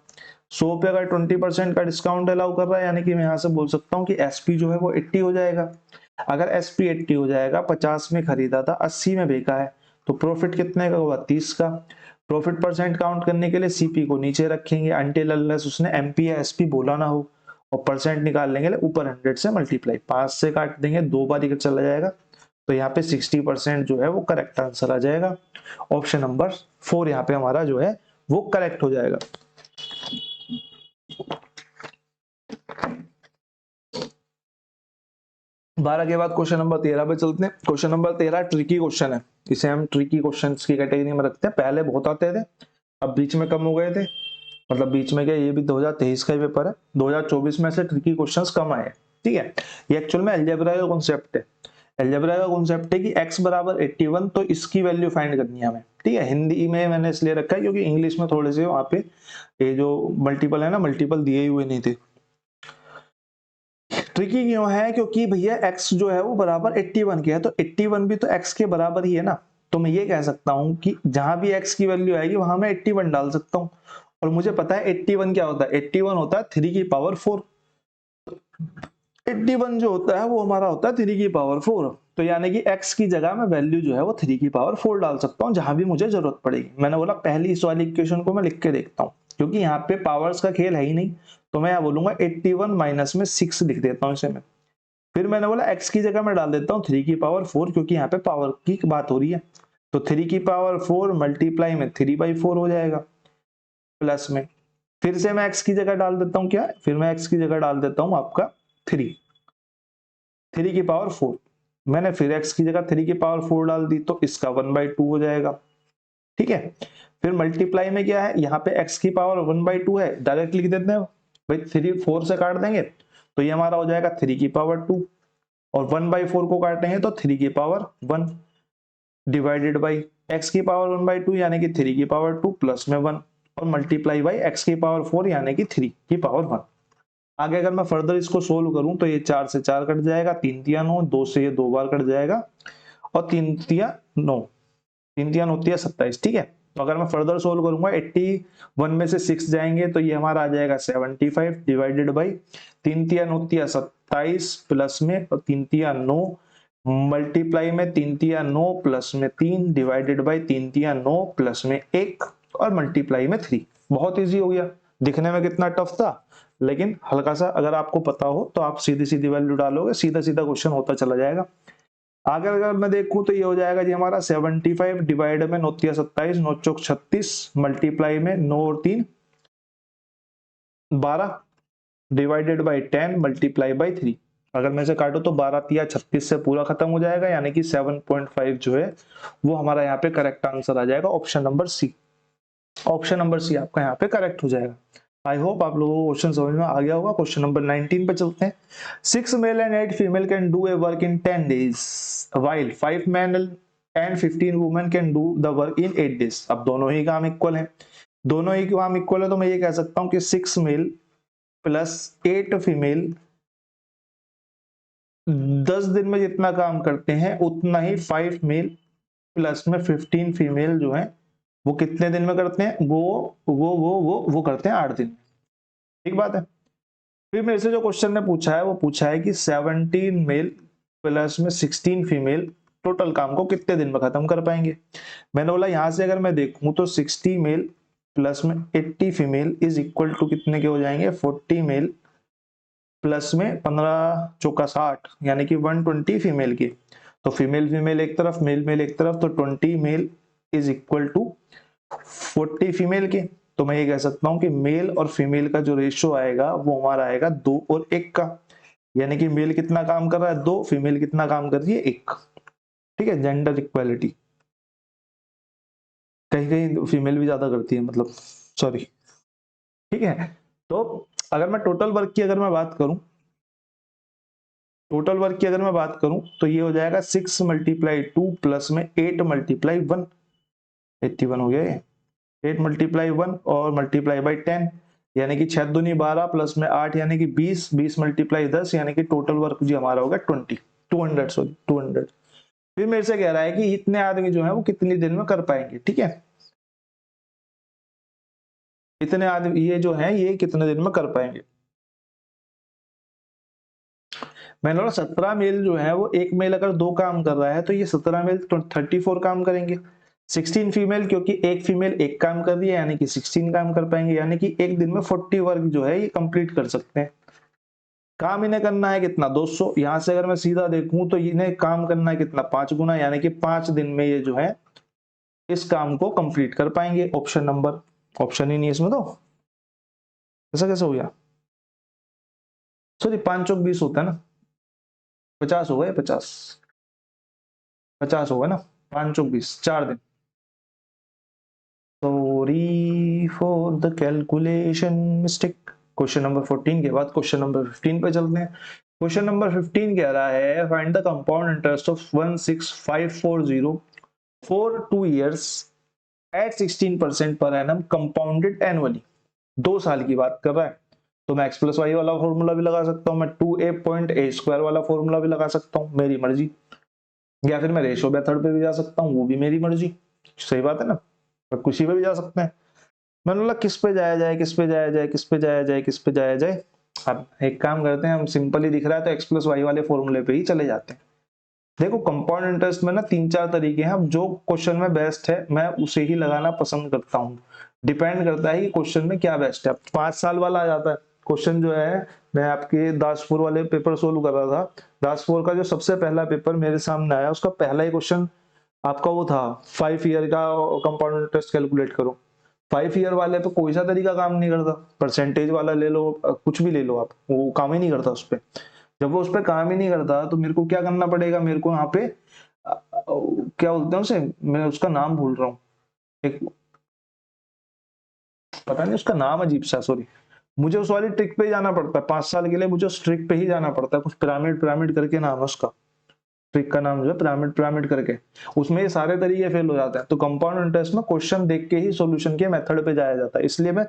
100 पे अगर 20% का डिस्काउंट अलाउ कर रहा है, यानी कि मैं यहाँ से बोल सकता हूँ कि एसपी जो है वो 80 हो जाएगा। अगर एसपी 80 हो जाएगा, 50 में खरीदा था, 80 में बेचा है, तो प्रॉफिट कितने का होगा, 30 का। प्रॉफिट परसेंट काउंट करने के लिए सीपी को नीचे रखेंगे अनटिल अनलेस उसने एमपी या एसपी बोला ना हो, और परसेंट निकालने के लिए ऊपर 100 से मल्टीप्लाई, 5 से काट देंगे, 2 बार ही चला जाएगा। तो यहाँ पे 60% जो है वो करेक्ट आंसर आ जाएगा। ऑप्शन नंबर 4 यहाँ पे हमारा जो है वो करेक्ट हो जाएगा। बारह के बाद क्वेश्चन नंबर 13 पे चलते हैं। क्वेश्चन नंबर 13 ट्रिकी क्वेश्चन है, इसे हम ट्रिकी क्वेश्चंस की कैटेगरी में रखते हैं। पहले बहुत आते थे, अब बीच में कम हो गए थे। मतलब बीच में क्या, ये भी 2023 का ही पेपर है, 2024 में से ट्रिकी क्वेश्चंस कम आए। ठीक है, ये एक्चुअल में अलजेब्रा का कॉन्सेप्ट है। अलजेब्रा का कॉन्सेप्ट है कि x बराबर 81, तो इसकी वैल्यू फाइंड करनी है हमें। ठीक है, हिंदी में मैंने इसलिए रखा है क्योंकि इंग्लिश में थोड़े से वहां पे ये जो मल्टीपल है ना, मल्टीपल दिए हुए नहीं थे। ट्रिकी क्यों है, क्योंकि भैया x जो है वो बराबर 81 के है, तो 81 भी तो x के बराबर ही है ना। तो मैं ये कह सकता हूं कि जहां भी x की वैल्यू आएगी वहां मैं 81 डाल सकता हूं। और मुझे पता है 81 क्या होता है, 81 होता है 3 की पावर 4। 81 जो होता है वो हमारा होता है 3 की पावर 4। तो यानी कि x की जगह मैं वैल्यू जो है वो 3 की पावर 4 डाल सकता हूं जहां भी मुझे जरूरत पड़ेगी। मैंने बोला पहली इस वाली इक्वेशन को मैं लिख के देखता हूं, क्योंकि यहाँ पे पावर्स का खेल है ही नहीं। तो मैं यहाँ बोलूंगा 81 माइनस में 6 लिख देता हूँ इसे मैं। फिर मैंने बोला x की जगह मैं डाल देता हूँ 3 की पावर 4, क्योंकि यहाँ पे पावर की बात हो रही है। तो 3 की पावर 4 मल्टीप्लाई में 3/4 हो जाएगा, प्लस में फिर से मैं x की जगह डाल देता हूं, क्या फिर मैं x की जगह डाल देता हूं आपका 3 की पावर 4, मैंने फिर x की जगह 3 की पावर 4 डाल दी तो इसका 1/2 हो जाएगा। ठीक है, फिर मल्टीप्लाई में क्या है, यहाँ पे x की पावर 1/2 है, डायरेक्ट लिख देते हैं भाई, 3 4 से काट देंगे तो ये हमारा हो जाएगा 3 की पावर 2, और 1/4 को काटेंगे तो 3 की पावर 1 डिवाइडेड बाई x की पावर 1/2 यानी कि 3 की पावर 2 प्लस में 1, और मल्टीप्लाई बाई x की पावर 4 यानी कि 3 की पावर 1। आगे अगर मैं फर्दर इसको सोल्व करूं तो ये 4 से 4 कट जाएगा, 3 तिया 9, 2 से ये 2 बार कट जाएगा, और 3 तिया 9, 3 तिया 9 तिया 27। ठीक है, तो अगर मैं फर्दर सोल्व करूंगा 81 में से 6 जाएंगे तो ये हमारा आ जाएगा 75 डिवाइडेड बाई 3 तिया 9 तिया 27 प्लस में, और 3 तिया 9 मल्टीप्लाई में 3 तिया 9 प्लस में 3 डिवाइडेड बाई 3 तिया 9 प्लस में 1 और मल्टीप्लाई में 3। बहुत इजी हो गया, दिखने में कितना टफ था लेकिन हल्का सा अगर आपको पता हो तो आप सीधी सीधी वैल्यू डालोगे, सीधा सीधा क्वेश्चन होता चला जाएगा। आगे अगर मैं देखूं तो ये हो जाएगा जी हमारा 75 डिवाइड में 9 तिया 27, 9 चौक 36 मल्टीप्लाई में 9 और 3 12 डिवाइडेड बाई 10 मल्टीप्लाई बाई 3। अगर मैं से काटू तो 12 तिया 36 से पूरा खत्म हो जाएगा, यानी कि 7.5 जो है वो हमारा यहाँ पे करेक्ट आंसर आ जाएगा, option number C. Option number C आपका यहाँ पे करेक्ट हो जाएगा। आई होप आप लोगों को क्वेश्चन समझ में आ गया होगा। क्वेश्चन नंबर 19 पे चलते हैं। 6 male and 8 female can do a work in 10 days while 5 men and 15 women can do the work in 8 days। अब दोनों ही काम इक्वल है, दोनों ही काम इक्वल है तो मैं ये कह सकता हूँ कि 6 मेल प्लस 8 फीमेल 10 दिन में जितना काम करते हैं उतना ही 5 मेल प्लस में 15 फीमेल जो है वो कितने दिन में करते हैं, वो करते हैं 8 दिन। ठीक बात है। फिर मेरे से जो क्वेश्चन ने पूछा है वो पूछा है कि 17 मेल प्लस में 16 फीमेल टोटल काम को कितने दिन में खत्म कर पाएंगे। मैंने बोला यहां से अगर मैं देखूं तो 60 मेल प्लस में 80 फीमेल इज इक्वल टू कितने के हो जाएंगे, 40 मेल प्लस में 15 चौका 60 यानी कि 120 फीमेल के। तो फीमेल फीमेल एक तरफ, मेल मेल एक तरफ, तो 20 male is equal to 40 female के। तो मैं ये कह सकता हूं कि मेल और फीमेल का जो रेशियो आएगा वो हमारा आएगा 2 और 1 का, यानी कि मेल कितना काम कर रहा है 2, फीमेल कितना काम कर रही है 1। ठीक है, जेंडर इक्वालिटी। कहीं कहीं फीमेल भी ज्यादा करती है, मतलब सॉरी। ठीक है, तो अगर मैं टोटल वर्क की अगर मैं बात करूं, टोटल वर्क की अगर मैं बात करूं तो ये हो जाएगा 6 मल्टीप्लाई 2 प्लस में 8 मल्टीप्लाई 1, 81 हो गया ये। 8 मल्टीप्लाई 1 और मल्टीप्लाई बाई 10 यानी कि 6 दूनी 12 प्लस में 8 यानी कि 20, 20 मल्टीप्लाई 10 यानी कि टोटल वर्क जी हमारा होगा 200। फिर मेरे से कह रहा है कि इतने आदमी जो है वो कितनी दिन में कर पाएंगे। ठीक है, इतने आदमी ये जो है ये कितने दिन में कर पाएंगे। मैंने बोला 17 मेल जो है वो एक मेल अगर 2 काम कर रहा है तो ये 17 मेल 34 काम करेंगे। 16 फीमेल क्योंकि एक फीमेल 1 काम कर रही है यानी कि 16 काम कर पाएंगे, यानी कि एक दिन में 40 वर्क जो है ये कंप्लीट कर सकते हैं। काम इन्हें करना है कितना 200। यहां से अगर मैं सीधा देखूं तो इन्हें काम करना है कितना 5 गुना, यानी कि 5 दिन में ये जो है इस काम को कंप्लीट कर पाएंगे। ऑप्शन नंबर, ऑप्शन ही नहीं इसमें तो ऐसा कैसे हो गया, सॉरी 5 चौक 20 होता है ना, 50 हो गए, 50 हो गए ना, 5 चौक 20 4 दिन। Sorry for the calculation mistake. Question number 14 के बाद क्वेश्चन नंबर 15 पे चलते हैं। क्वेश्चन नंबर 15 कह रहा है find the compound interest of 16540 for 2 years at 16% per annum compounded annually. 2 साल की बात कर रहा है तो मैं x प्लस वाई वाला फॉर्मूला भी लगा सकता हूँ, मैं 2a.a² वाला फॉर्मूला भी लगा सकता हूँ, मेरी मर्जी। या फिर मैं रेशो मेथड पे भी जा सकता हूँ, वो भी मेरी मर्जी। सही बात है ना, पर किसी पे भी जा सकते हैं। मैंने बोला किस पे जाया जाए, किस पे जाया जाए, किस पे जाया जाए, किस पे जाया जाए। अब एक काम करते हैं, हम सिंपल ही दिख रहा है तो एक्स प्लस वाई वाले फॉर्मूले पे ही चले जाते हैं। देखो कंपाउंड इंटरेस्ट में ना 3-4 तरीके हैं, अब जो क्वेश्चन में बेस्ट है मैं उसे ही लगाना पसंद करता हूँ। डिपेंड करता है कि क्वेश्चन में क्या बेस्ट है। 5 साल वाला आ जाता है क्वेश्चन जो है, मैं आपके दासपुर वाले पेपर सोल्व कर रहा था, दासपुर का जो सबसे पहला पेपर मेरे सामने आया उसका पहला ही क्वेश्चन आपका वो था 5 ईयर का कंपाउंड इंटरेस्ट कैलकुलेट करो। 5 ईयर वाले पे कोई सा तरीका काम नहीं करता, परसेंटेज वाला ले लो, कुछ भी ले लो आप, वो काम ही नहीं करता उस पर। जब वो उस पर काम ही नहीं करता तो मेरे को क्या करना पड़ेगा, मेरे को यहाँ पे क्या बोलते हैं उसे, मैं उसका नाम भूल रहा हूँ, एक पता नहीं उसका नाम अजीब सा, सॉरी, मुझे उस वाली ट्रिक पे ही जाना पड़ता है 5 साल के लिए, मुझे उस ट्रिक पे ही जाना पड़ता है, कुछ पिरामिड पिरामिड करके नाम है उसका, ट्रिक का नाम जो है पिरामिड पिरामिड करके, उसमें ये सारे तरीके फेल हो जाते हैं। तो कंपाउंड इंटरेस्ट में क्वेश्चन देख के ही सॉल्यूशन के मेथड पे जाया जाता है, इसलिए मैं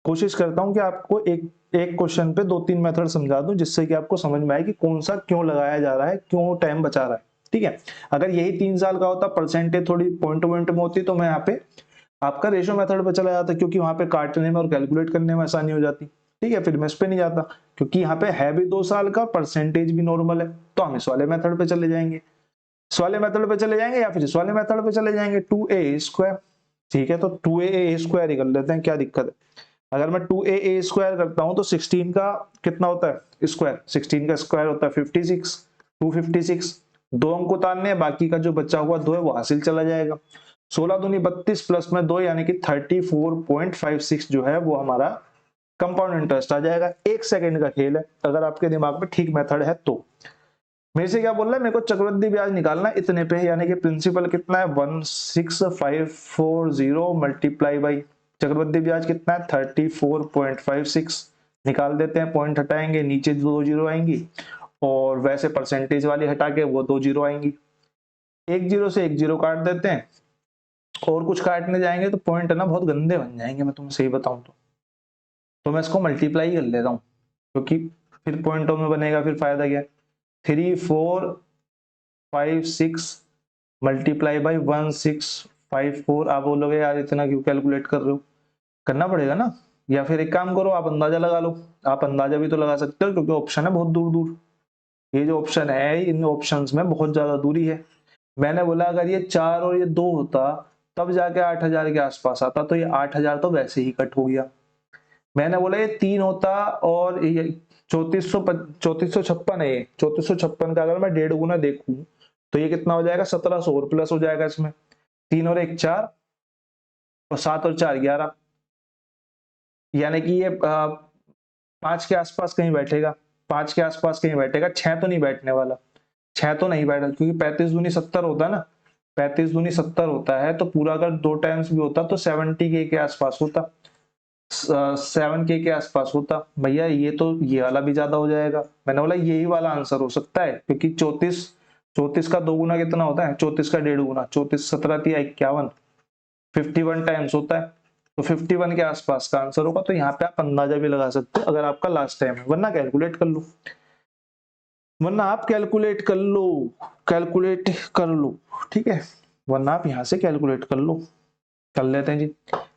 कोशिश करता हूं कि आपको एक एक क्वेश्चन पे 2-3 मेथड समझा दूं, जिससे कि आपको समझ में आए कि कौन सा क्यों लगाया जा रहा है, क्यों टाइम बचा रहा है। ठीक है, अगर यही 3 साल का होता, परसेंटेज थोड़ी पॉइंट टू पॉइंट में होती, तो मैं यहाँ पे आपका रेशो मेथड पे चला जाता, क्योंकि वहां पे काटने में और कैलकुलेट करने में आसानी हो जाती। ठीक है, फिर मैं इस पे नहीं जाता, क्योंकि यहाँ पे है भी 2 साल का, परसेंटेज भी नॉर्मल है, तो हम इस वाले मेथड पे चले जाएंगे, इस वाले मेथड पे चले जाएंगे, या फिर इस वाले मेथड पे चले जाएंगे, 2a²। ठीक है, तो 2a² ही कर लेते हैं, क्या दिक्कत है। अगर मैं 2a² करता हूं तो 16 का कितना होता है स्क्वायर, 16 का स्क्वायर होता है 56, 256, 2 अंक उतारने हैं, बाकी का जो बचा हुआ 2 है वो हासिल चला जाएगा। 16 दूनी 32 प्लस में 2 यानी कि 34.56 जो है वो हमारा कंपाउंड इंटरेस्ट आ जाएगा। 1 सेकंड का खेल है, अगर आपके दिमाग में ठीक मेथड है तो। मेरे से क्या बोल रहा है, मेरे को चक्रवृद्धि ब्याज निकालना है इतने पे, यानी कि प्रिंसिपल कितना है 16540 मल्टीप्लाई बाई चक्रवृद्धि ब्याज कितना है 34.56, निकाल देते हैं, पॉइंट हटाएंगे, नीचे 2 जीरो आएंगी, और वैसे परसेंटेज वाली हटा के वो 2 जीरो आएंगी, 1 जीरो से 1 जीरो काट देते हैं, और कुछ काटने जाएंगे तो पॉइंट है ना बहुत गंदे बन जाएंगे, मैं तुम्हें सही बताऊं तो मैं इसको मल्टीप्लाई कर लेता हूँ, क्योंकि फिर पॉइंटों में बनेगा, फिर फायदा क्या। 3456 मल्टीप्लाई बाई 1654। आप बोलोगे यार इतना क्यों कैलकुलेट कर रहे हो, करना पड़ेगा ना, या फिर एक काम करो, आप अंदाजा लगा लो, आप अंदाजा भी तो लगा सकते हो, क्योंकि ऑप्शन है बहुत दूर दूर, ये जो ऑप्शन है इन ऑप्शंस में बहुत ज्यादा दूरी है। मैंने बोला अगर ये 4 और ये 2 होता तब जाके 8000 के आसपास आता, तो ये 8000 तो वैसे ही कट हो गया। मैंने बोला ये 3 होता और ये 3456 है, ये 3456 का अगर मैं 1.5 गुना देखूं तो ये कितना हो जाएगा 1700 और प्लस हो जाएगा इसमें, 3 और 1 4, और 7 और 4 11, यानी कि ये 5 के आसपास कहीं बैठेगा, 5 के आसपास कहीं बैठेगा, 6 तो नहीं बैठने वाला, 6 तो नहीं बैठा, क्योंकि 35 दूनी 70 होता है ना, 35 दूनी 70 होता है, तो पूरा अगर 2 टाइम्स भी होता तो 70 के आसपास होता, 7K के आसपास होता। भैया ये तो ये वाला भी ज्यादा हो जाएगा, मैंने बोला यही वाला आंसर हो सकता है, क्योंकि 34 34 का 2 गुना कितना होता है, 34 का 1.5 गुना, 34 17 51, 51 टाइम्स होता है, तो 51 के आसपास का आंसर होगा। तो यहाँ पे आप अंदाजा भी लगा सकते हो अगर आपका लास्ट टाइम है, वरना कैलकुलेट कर लो, वरना आप कैलकुलेट कर लो, कैलकुलेट कर लो, ठीक है, वरना आप यहाँ से कैलकुलेट कर लो, कर लेते हैं जी।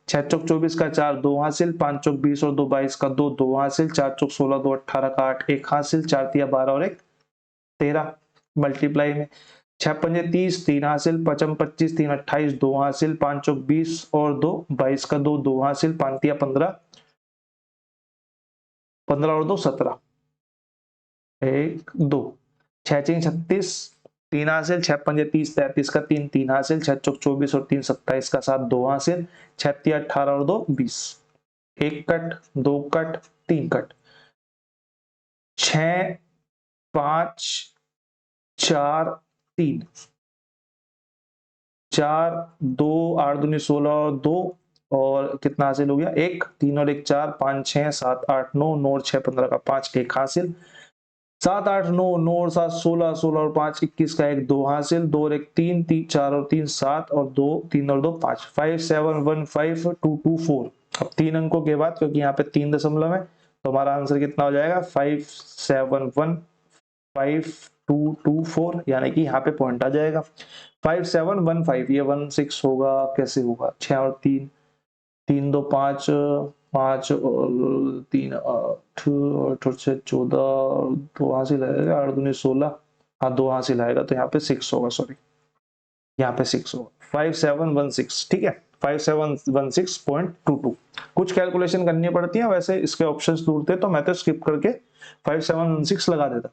6 चौक 24 का 4 2 हासिल, 5 चौक 20 और 2 22 का 2 2 हासिल, 4 चौक 16 2 18 का 8 1 हासिल, 4 तिया 12 और 1 13 मल्टीप्लाई में 6 पंजे 30 3 हासिल, 5 25 3 28 2 हासिल, 5 चौक 20 और 2 22 का 2 2 हासिल, 5 तिया 15 15 और 2 17 1 2 6 चिंग 36 3 हासिल, 6 पंजे 30 33 का 3 3 हासिल, 6 चौक 24 और 3 27 का 7 2 हासिल, 6 तिया 18 और 2 20, 1 कट 2 कट 3 कट, 6 5 4 3 4 2 8 दूनी 16 और 2, और कितना हासिल हो गया 1 3 और 1 4 5 6 7 8 9 9 और 6 15 का 5 1 हासिल, 7 8 9 9 और 7 16 16 और 5 21 का 1 2 हासिल, 2 और 1 3 3 4 और 3 7 और 2 3 और 2 5 5 7 1 5 2 2 4। अब 3 अंकों के बाद, क्योंकि यहाँ पे 3 दशमलव है, तो हमारा आंसर कितना हो जाएगा 5 7 1 5 2 2 4, यानी कि यहाँ पे पॉइंट आ जाएगा 5 7 1 5, ये 1 6 होगा, कैसे होगा 6 और 3 3 2 5 5 और 3 8 8 और 6 14, 2 हासिल आएगा, 8 दूनी 16, हाँ 2 हासिल आएगा, तो यहाँ पे 6 होगा, सॉरी यहाँ पे 6 होगा 5716, ठीक है 5716.22। कुछ कैलकुलेशन करनी पड़ती है, वैसे इसके ऑप्शंस दूर थे तो मैं तो स्किप करके 5716 लगा देता।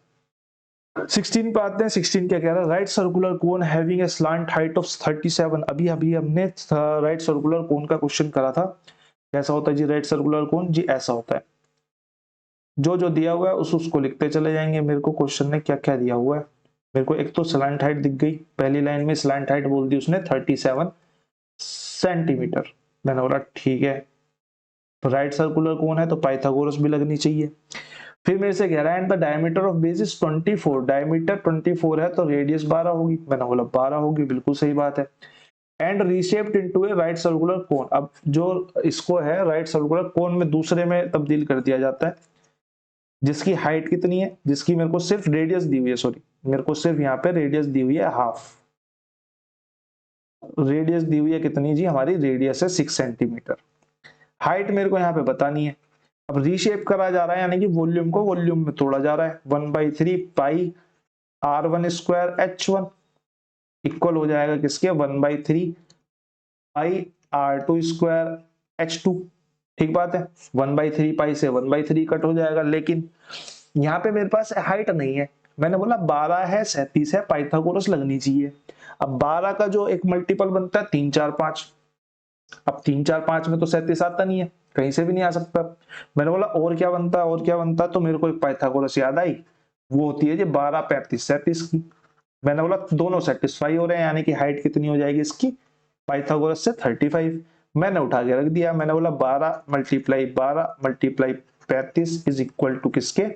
16 पे आते हैं। 16 क्या कह रहा है, right circular cone having a slant height of 37। अभी अभी हमने राइट सर्कुलर कोन का क्वेश्चन करा था। कैसा होता है जी राइट सर्कुलर कोन, जी ऐसा होता है। जो जो दिया हुआ है उसको लिखते चले जाएंगे। मेरे को क्वेश्चन ने क्या क्या दिया हुआ है, मेरे को एक तो स्लैंट हाइट दिख गई, पहली लाइन में स्लैंट हाइट बोल दी उसने 37 सेंटीमीटर। मैंने बोला ठीक है, तो राइट सर्कुलर कोन है तो पाइथागोरस भी लगनी चाहिए। फिर मेरे से कह रहा है and the diameter of base is 24, diameter 24 है तो रेडियस 12 होगी। मैंने बोला 12 होगी, बिल्कुल सही बात है। And reshaped into A right circular cone, अब जो इसको है राइट सर्कुलर कोन में दूसरे में तब्दील कर दिया जाता है, जिसकी हाइट कितनी है, जिसकी मेरे को सिर्फ रेडियस दी हुई है, सॉरी मेरे को सिर्फ यहाँ पे रेडियस दी हुई है हाफ। रेडियस दी हुई है कितनी जी, हमारी रेडियस है 6 सेंटीमीटर। हाइट मेरे को यहाँ पे बतानी है। अब रीशेप करा जा रहा है यानी कि वॉल्यूम को वॉल्यूम में तोड़ा जा रहा है। 1/3 पाई r1 स्क्वायर h1 इक्वल हो जाएगा किसके, 1/3 पाई r2 स्क्वायर h2। ठीक बात है, 1/3 पाई से 1/3 कट हो जाएगा। लेकिन यहाँ पे मेरे पास हाइट नहीं है, मैंने बोला 12 है 37 है, पाइथागोरस लगनी चाहिए। अब 12 का जो एक मल्टीपल बनता है 3 4 5, अब 3 4 5 में तो 37 आता नहीं है, कहीं से भी नहीं आ सकता। मैंने बोला और क्या बनता है, और क्या बनता है, तो मेरे को एक पाइथागोरस याद आई, वो होती है जी 12 35 37 की। मैंने बोला दोनों सेटिस्फाई हो रहे हैं, यानी कि हाइट कितनी हो जाएगी इसकी पाइथागोरस से 35। मैंने उठा के रख दिया, मैंने बोला 12 multiply 12 multiply 35 is equal to किसके,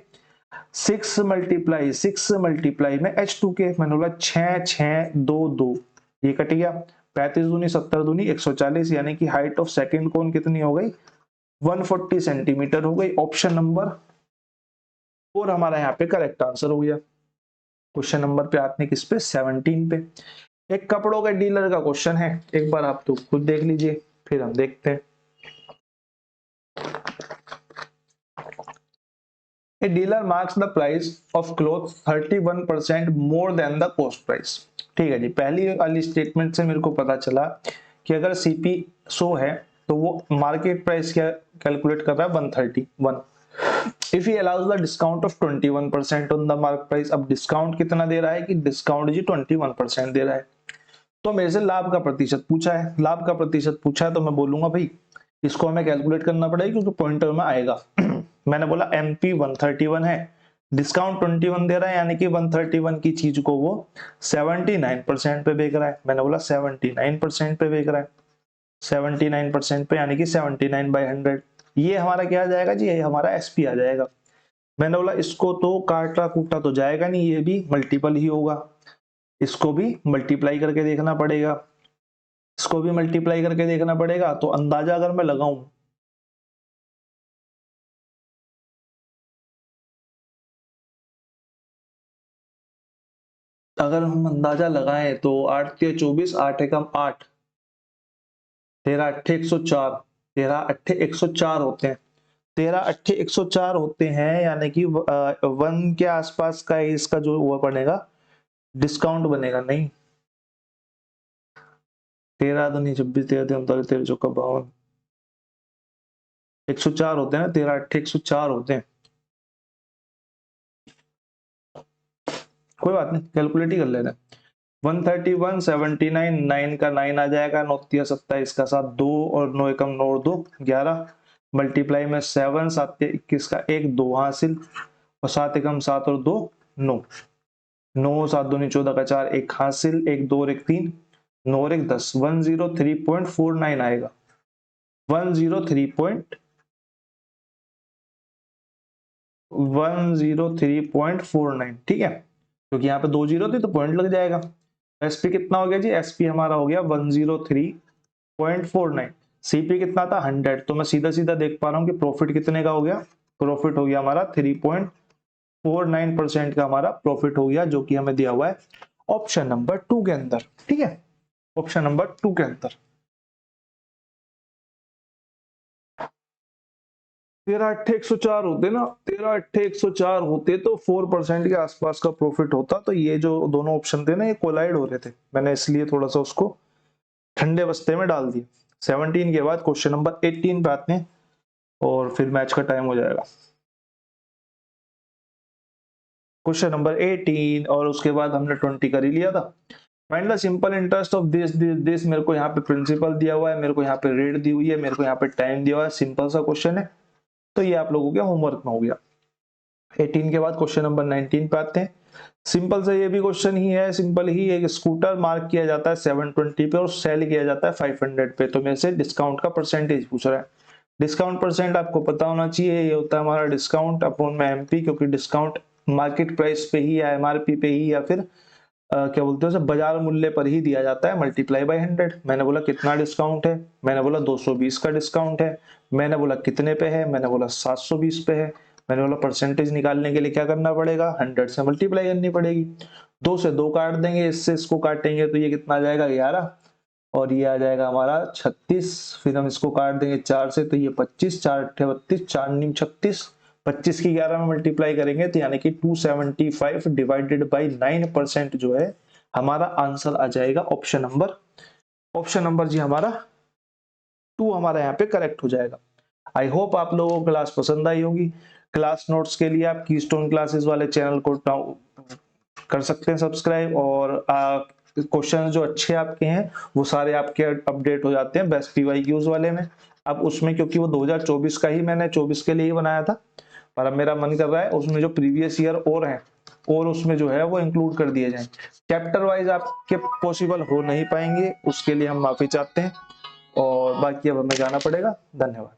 6 मल्टीप्लाई 6 मल्टीप्लाई में h2 के। मैंने बोला 6 6 2 2, ये कट गया। 35 दूनी 70 दूनी 140, यानी कि हाइट ऑफ सेकंड कोन कितनी हो गई, 140 सेंटीमीटर हो गई। ऑप्शन नंबर 4 हमारा यहाँ पे करेक्ट आंसर हो गया। क्वेश्चन नंबर पे आते हैं किस पे, 17 पे। एक कपड़ों के डीलर का क्वेश्चन है, एक बार आप तो खुद देख लीजिए फिर हम देखते हैं। A dealer marks the price of clothes 31% more than the cost price। ठीक है जी, पहली वाली स्टेटमेंट से मेरे को पता चला कि अगर सीपी 100 है तो वो मार्केट प्राइस क्या कैलकुलेट कर रहा है, 131। If he allows the discount of 21% on the mark price, अब डिस्काउंट कितना दे रहा है कि डिस्काउंट जी 21% दे रहा है। तो मेरे से लाभ का प्रतिशत पूछा है, लाभ का प्रतिशत पूछा है तो मैं बोलूंगा भाई इसको हमें कैलकुलेट करना पड़ेगा क्योंकि पॉइंटर में आएगा। मैंने बोला एमपी 131 है, डिस्काउंट 21 दे रहा है, यानी कि 131 की चीज को वो 79% पे बेच रहा है। मैंने बोला 79% पे बेच रहा है, 79% पे यानी कि 79/100। ये हमारा क्या आ जाएगा जी, ये हमारा एसपी आ जाएगा। मैंने बोला इसको तो काटा कूटा तो जाएगा नहीं, ये भी मल्टीपल ही होगा, इसको भी मल्टीप्लाई करके देखना पड़ेगा, इसको भी मल्टीप्लाई करके देखना पड़ेगा। तो अंदाजा अगर मैं लगाऊं, अगर हम अंदाजा लगाएं तो 8 के 24, 8 एकम 8, 13 अट्ठे 104, 13 अट्ठे 104 होते हैं, 13 अट्ठे 104 होते हैं, यानी कि 1 के आसपास का इसका जो हुआ बनेगा डिस्काउंट बनेगा। नहीं 13 तो नहीं, 26 13 39 13 चौका 52, 104 होते हैं ना, 13 अट्ठे 104 होते हैं। कोई बात नहीं, कैलकुलेट ही कर लेते हैं। 131 79 9 का 9 आ जाएगा, 9 27 का 7 2 और 9 एकम 9 2 11 मल्टीप्लाई में 7 7 21 का 1 2 हासिल और 7 एकम 7 और 2 9, 9 7 दूनी 14 का 4 1 हासिल, 1 2 और 1 3 9 और 1 10, 103.49 आएगा, 103.49। ठीक है, क्योंकि यहाँ पे 2 जीरो थी तो पॉइंट लग जाएगा। एसपी कितना हो गया जी, एसपी हमारा हो गया 103.49। सीपी कितना था 100, तो मैं सीधा सीधा देख पा रहा हूँ कि प्रॉफिट कितने का हो गया, प्रॉफिट हो गया हमारा 3.49% का हमारा प्रॉफिट हो गया, जो कि हमें दिया हुआ है ऑप्शन नंबर 2 के अंदर। ठीक है, ऑप्शन नंबर 2 के अंदर 13 अट्ठे 104 होते ना, 13 अट्ठे 104 होते तो 4% के आसपास का प्रॉफिट होता। तो ये जो दोनों ऑप्शन थे ना ये कोलाइड हो रहे थे, मैंने इसलिए थोड़ा सा उसको ठंडे बस्ते में डाल दिया। 17 के बाद क्वेश्चन नंबर 18 पे आते हैं और फिर मैच का टाइम हो जाएगा। क्वेश्चन नंबर 18 और उसके बाद हमने 20 कर ही लिया था। Find the simple interest of this. मेरे को यहाँ पे प्रिंसिपल दिया हुआ है, मेरे को यहाँ पे रेट दी हुई है, मेरे को यहाँ पे टाइम दिया हुआ है, सिंपल सा क्वेश्चन है। तो ये आप लोगों के होमवर्क में हो गया। 18 के बाद क्वेश्चन नंबर 19 पे आते हैं। सिंपल से ये भी क्वेश्चन ही है, सिंपल ही। एक स्कूटर मार्क किया जाता है 720 पे और सेल किया जाता है 500 पे। तो मेरे से डिस्काउंट का परसेंटेज पूछ रहा है। डिस्काउंट परसेंट आपको पता होना चाहिए, ये होता है हमारा डिस्काउंट अपॉन में एमपी, क्योंकि डिस्काउंट मार्केट प्राइस पे ही या एमआरपी पे ही या फिर क्या बोलते हैं उसे, बाजार मूल्य पर ही दिया जाता है, मल्टीप्लाई बाय 100। मैंने बोला कितना डिस्काउंट है, मैंने बोला 220 का डिस्काउंट है। मैंने बोला कितने पे है, मैंने बोला 720 पे है। मैंने बोला परसेंटेज निकालने के लिए क्या करना पड़ेगा, 100 से मल्टीप्लाई करनी पड़ेगी। 2 से 2 काट देंगे, इससे इसको काटेंगे तो ये कितना आ जाएगा 11, और ये आ जाएगा हमारा 36। फिर हम इसको काट देंगे 4 से, तो ये 25, 4 अट्ठे 32, 4 नीम 36, 25 की 11 में मल्टीप्लाई करेंगे तो यानी कि 275 डिवाइडेड बाई 9% जो है हमारा आंसर आ जाएगा ऑप्शन नंबर जी हमारा 2 हमारा यहाँ पे करेक्ट हो जाएगा। आई होप आप लोगों को क्लास पसंद आई होगी। क्लास नोट्स के लिए आप कीस्टोन क्लासेस वाले चैनल को कर सकते हैं सब्सक्राइब, और क्वेश्चन जो अच्छे आपके हैं वो सारे आपके अपडेट हो जाते हैं बेस्ट पीवाईक्यूज वाले में। अब उसमें क्योंकि वो 2024 का ही मैंने 24 के लिए ही बनाया था, पर अब मेरा मन कर रहा है उसमें जो प्रीवियस ईयर और हैं और उसमें जो है वो इंक्लूड कर दिए जाएं। चैप्टर वाइज आपके पॉसिबल हो नहीं पाएंगे, उसके लिए हम माफी चाहते हैं, और बाकी अब हमें जाना पड़ेगा। धन्यवाद।